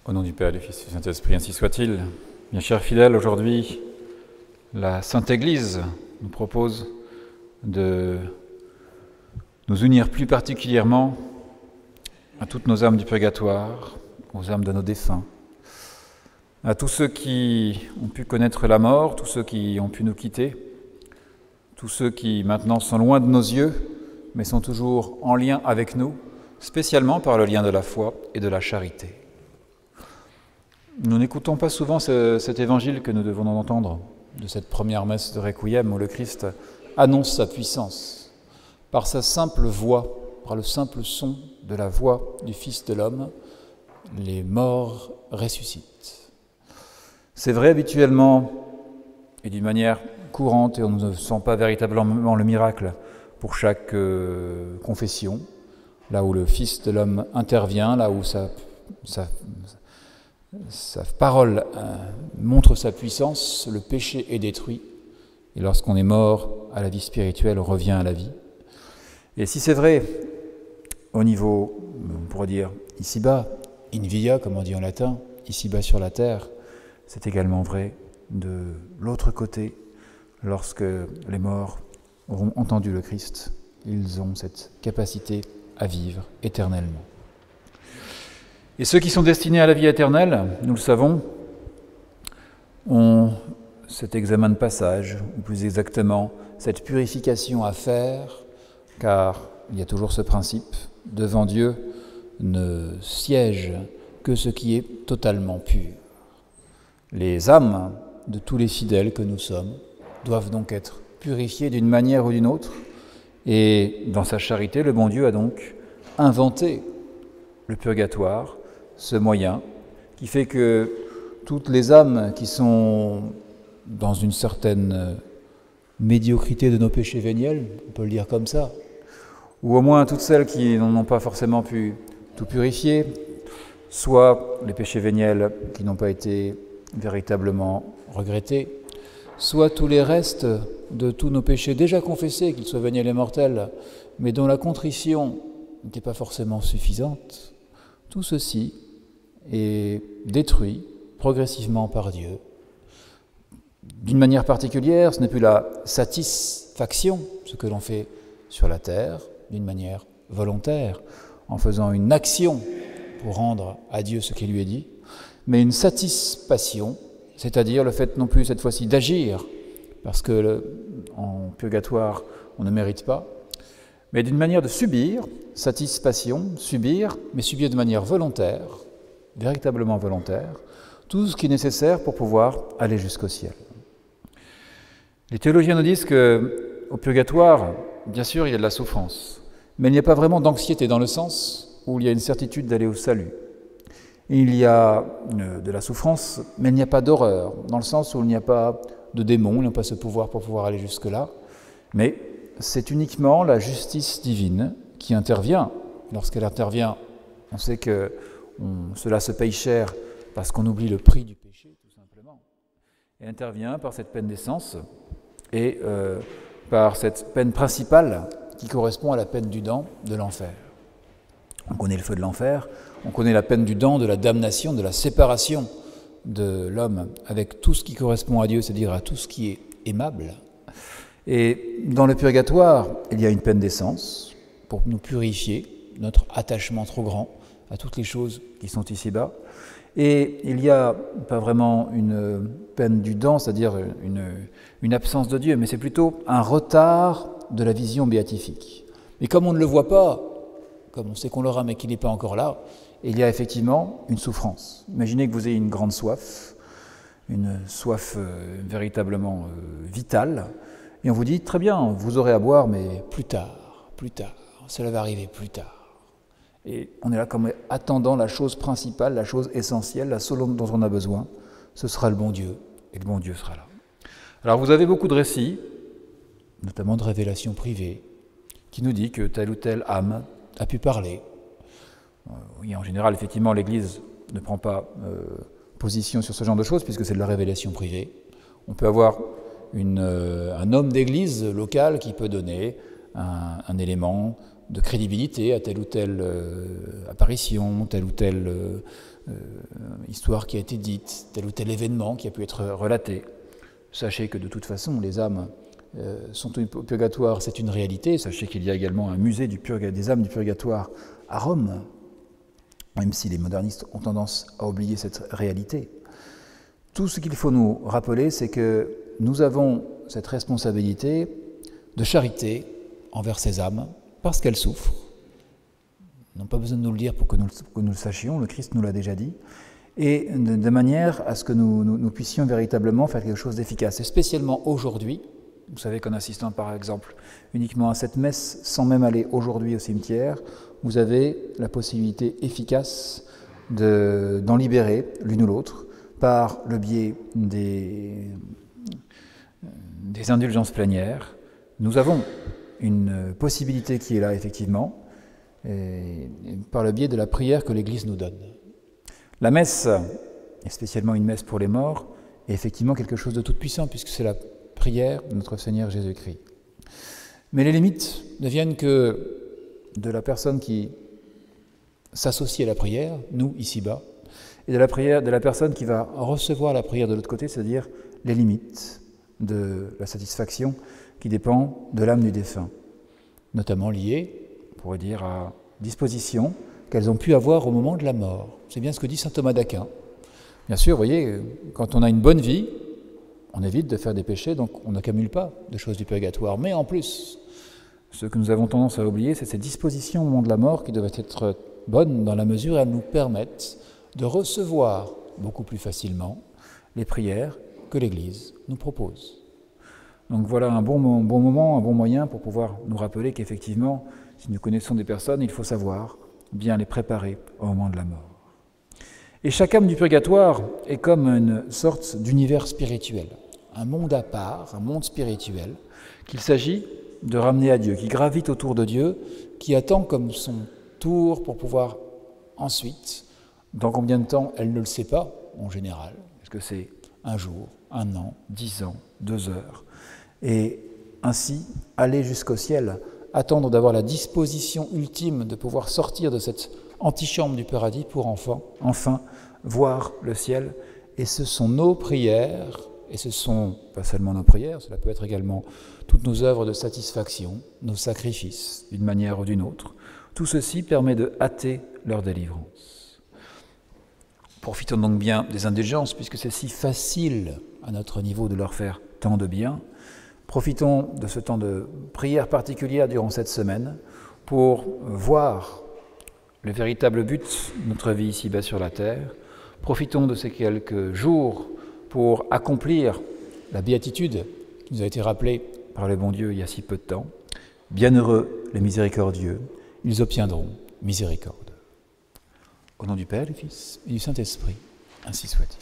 Au nom du Père, du Fils et du Saint-Esprit, ainsi soit-il. Bien chers fidèles, aujourd'hui, la Sainte Église nous propose de nous unir plus particulièrement à toutes nos âmes du purgatoire, aux âmes de nos défunts, à tous ceux qui ont pu connaître la mort, tous ceux qui ont pu nous quitter, tous ceux qui maintenant sont loin de nos yeux, mais sont toujours en lien avec nous, spécialement par le lien de la foi et de la charité. Nous n'écoutons pas souvent cet évangile que nous devons entendre, de cette première messe de Requiem, où le Christ annonce sa puissance. Par sa simple voix, par le simple son de la voix du Fils de l'homme, les morts ressuscitent. C'est vrai habituellement, et d'une manière courante, et on ne sent pas véritablement le miracle pour chaque confession, là où le Fils de l'homme intervient, là où sa parole montre sa puissance, le péché est détruit, et lorsqu'on est mort à la vie spirituelle, on revient à la vie. Et si c'est vrai, au niveau, on pourrait dire ici-bas, in via, comme on dit en latin, ici-bas sur la terre, c'est également vrai de l'autre côté, lorsque les morts auront entendu le Christ, ils ont cette capacité à vivre éternellement. Et ceux qui sont destinés à la vie éternelle, nous le savons, ont cet examen de passage, ou plus exactement, cette purification à faire, car il y a toujours ce principe, devant Dieu ne siège que ce qui est totalement pur. Les âmes de tous les fidèles que nous sommes doivent donc être purifiées d'une manière ou d'une autre, et dans sa charité, le bon Dieu a donc inventé le purgatoire, ce moyen qui fait que toutes les âmes qui sont dans une certaine médiocrité de nos péchés véniels, on peut le dire comme ça, ou au moins toutes celles qui n'ont pas forcément pu tout purifier, soit les péchés véniels qui n'ont pas été véritablement regrettés, soit tous les restes de tous nos péchés déjà confessés, qu'ils soient véniels et mortels, mais dont la contrition n'était pas forcément suffisante, tout ceci est détruit progressivement par Dieu. D'une manière particulière, ce n'est plus la satisfaction, ce que l'on fait sur la terre, d'une manière volontaire, en faisant une action pour rendre à Dieu ce qui lui est dit, mais une satisfaction, c'est-à-dire le fait non plus cette fois-ci d'agir, parce que en purgatoire on ne mérite pas, mais d'une manière de subir, satisfaction, subir, mais subir de manière volontaire, véritablement volontaire, tout ce qui est nécessaire pour pouvoir aller jusqu'au ciel. Les théologiens nous disent qu'au purgatoire, bien sûr, il y a de la souffrance, mais il n'y a pas vraiment d'anxiété dans le sens où il y a une certitude d'aller au salut. Il y a de la souffrance, mais il n'y a pas d'horreur, dans le sens où il n'y a pas de démons, il n'y a pas ce pouvoir pour pouvoir aller jusque-là, mais c'est uniquement la justice divine qui intervient. Lorsqu'elle intervient, on sait que cela se paye cher parce qu'on oublie le prix du péché, tout simplement. Elle intervient par cette peine d'essence et par cette peine principale qui correspond à la peine du dent de l'enfer. On connaît le feu de l'enfer, on connaît la peine du dent de la damnation, de la séparation de l'homme avec tout ce qui correspond à Dieu, c'est-à-dire à tout ce qui est aimable. Et dans le purgatoire, il y a une peine d'essence pour nous purifier, notre attachement trop grand à toutes les choses qui sont ici-bas. Et il n'y a pas vraiment une peine du dent, c'est-à-dire une absence de Dieu, mais c'est plutôt un retard de la vision béatifique. Mais comme on ne le voit pas, comme on sait qu'on l'aura mais qu'il n'est pas encore là, il y a effectivement une souffrance. Imaginez que vous ayez une grande soif, une soif véritablement vitale, et on vous dit, très bien, vous aurez à boire, mais plus tard, cela va arriver plus tard. Et on est là comme attendant la chose principale, la chose essentielle, la seule dont on a besoin, ce sera le bon Dieu, et le bon Dieu sera là. Alors vous avez beaucoup de récits, notamment de révélations privées, qui nous dit que telle ou telle âme a pu parler. Oui, en général, effectivement, l'Église ne prend pas position sur ce genre de choses, puisque c'est de la révélation privée. On peut avoir un homme d'église local qui peut donner un élément de crédibilité à telle ou telle apparition, tel ou tel histoire qui a été dite, tel ou tel événement qui a pu être relaté. Sachez que de toute façon, les âmes sont au purgatoire, c'est une réalité. Sachez qu'il y a également un musée des âmes du purgatoire à Rome, même si les modernistes ont tendance à oublier cette réalité. Tout ce qu'il faut nous rappeler, c'est que nous avons cette responsabilité de charité envers ces âmes, parce qu'elles souffrent. Ils n'ont pas besoin de nous le dire pour que nous le sachions, le Christ nous l'a déjà dit, et de manière à ce que nous puissions véritablement faire quelque chose d'efficace. Et spécialement aujourd'hui, vous savez qu'en assistant par exemple uniquement à cette messe, sans même aller aujourd'hui au cimetière, vous avez la possibilité efficace d'en libérer l'une ou l'autre par le biais des indulgences plénières. Nous avons une possibilité qui est là effectivement, et par le biais de la prière que l'Église nous donne. La messe, et spécialement une messe pour les morts, est effectivement quelque chose de tout puissant puisque c'est la prière de notre Seigneur Jésus-Christ. Mais les limites ne viennent que de la personne qui s'associe à la prière, nous ici-bas, et de la personne qui va recevoir la prière de l'autre côté, c'est-à-dire les limites de la satisfaction qui dépend de l'âme du défunt, notamment liées, on pourrait dire, à dispositions qu'elles ont pu avoir au moment de la mort. C'est bien ce que dit saint Thomas d'Aquin. Bien sûr, vous voyez, quand on a une bonne vie, on évite de faire des péchés, donc on n'accumule pas de choses du purgatoire. Mais en plus, ce que nous avons tendance à oublier, c'est ces dispositions au moment de la mort qui doivent être bonnes dans la mesure où elles nous permettent de recevoir beaucoup plus facilement les prières que l'Église nous propose. Donc voilà un bon moment, un bon moyen pour pouvoir nous rappeler qu'effectivement, si nous connaissons des personnes, il faut savoir bien les préparer au moment de la mort. Et chaque âme du purgatoire est comme une sorte d'univers spirituel, un monde à part, un monde spirituel, qu'il s'agit de ramener à Dieu, qui gravite autour de Dieu, qui attend comme son tour pour pouvoir ensuite, dans combien de temps, elle ne le sait pas en général, est-ce que c'est un jour, un an, 10 ans, 2 heures, et ainsi aller jusqu'au ciel, attendre d'avoir la disposition ultime de pouvoir sortir de cette antichambre du paradis pour enfin voir le ciel. Et ce sont nos prières, et ce sont pas seulement nos prières, cela peut être également toutes nos œuvres de satisfaction, nos sacrifices, d'une manière ou d'une autre. Tout ceci permet de hâter leur délivrance. Profitons donc bien des indulgences, puisque c'est si facile à notre niveau de leur faire tant de bien. Profitons de ce temps de prière particulière durant cette semaine pour voir le véritable but de notre vie ici-bas sur la terre. Profitons de ces quelques jours pour accomplir la béatitude qui nous a été rappelée par le bon Dieu il y a si peu de temps. Bienheureux les miséricordieux, ils obtiendront miséricorde. Au nom du Père, du Fils et du Saint-Esprit, ainsi soit-il.